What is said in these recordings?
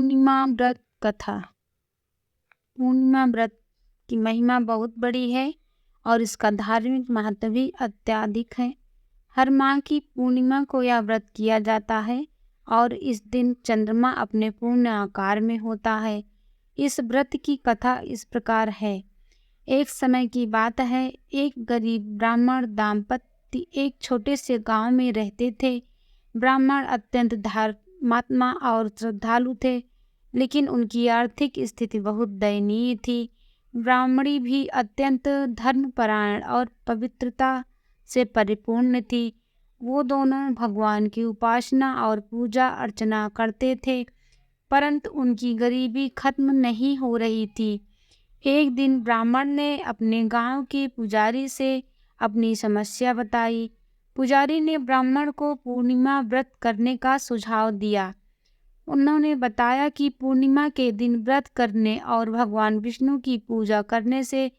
पूर्णिमा व्रत कथा। पूर्णिमा व्रत की महिमा बहुत बड़ी है और इसका धार्मिक महत्व भी अत्यधिक है। हर माह की पूर्णिमा को यह व्रत किया जाता है और इस दिन चंद्रमा अपने पूर्ण आकार में होता है। इस व्रत की कथा इस प्रकार है। एक समय की बात है, एक गरीब ब्राह्मण दाम्पत्य एक छोटे से गांव में रहते थे। ब्राह्मण अत्यंत धर्मात्मा और श्रद्धालु थे, लेकिन उनकी आर्थिक स्थिति बहुत दयनीय थी। ब्राह्मणी भी अत्यंत धर्मपरायण और पवित्रता से परिपूर्ण थी। वो दोनों भगवान की उपासना और पूजा अर्चना करते थे, परंतु उनकी गरीबी खत्म नहीं हो रही थी। एक दिन ब्राह्मण ने अपने गांव के पुजारी से अपनी समस्या बताई। पुजारी ने ब्राह्मण को पूर्णिमा व्रत करने का सुझाव दिया। उन्होंने बताया कि पूर्णिमा के दिन व्रत करने और भगवान विष्णु की पूजा करने से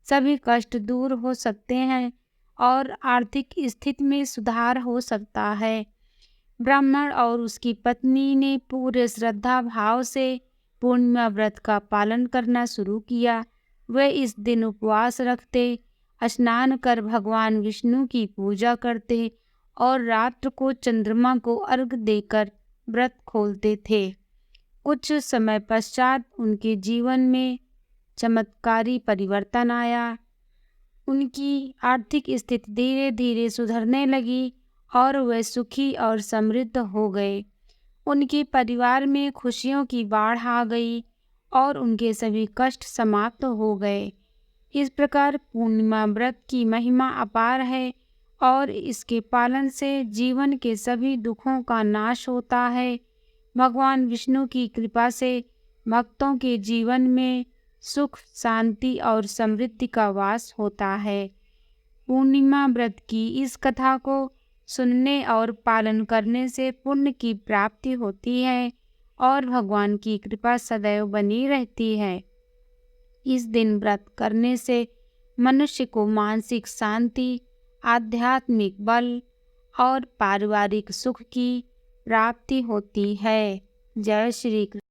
सभी कष्ट दूर हो सकते हैं और आर्थिक स्थिति में सुधार हो सकता है। ब्राह्मण और उसकी पत्नी ने पूरे श्रद्धा भाव से पूर्णिमा व्रत का पालन करना शुरू किया। वे इस दिन उपवास रखते, स्नान कर भगवान विष्णु की पूजा करते और रात्र को चंद्रमा को अर्घ्य देकर व्रत खोलते थे। कुछ समय पश्चात उनके जीवन में चमत्कारी परिवर्तन आया। उनकी आर्थिक स्थिति धीरे धीरे सुधरने लगी और वे सुखी और समृद्ध हो गए। उनके परिवार में खुशियों की बाढ़ आ गई और उनके सभी कष्ट समाप्त हो गए। इस प्रकार पूर्णिमा व्रत की महिमा अपार है और इसके पालन से जीवन के सभी दुखों का नाश होता है। भगवान विष्णु की कृपा से भक्तों के जीवन में सुख, शांति और समृद्धि का वास होता है। पूर्णिमा व्रत की इस कथा को सुनने और पालन करने से पुण्य की प्राप्ति होती है और भगवान की कृपा सदैव बनी रहती है। इस दिन व्रत करने से मनुष्य को मानसिक शांति, आध्यात्मिक बल और पारिवारिक सुख की प्राप्ति होती है। जय श्री कृष्ण।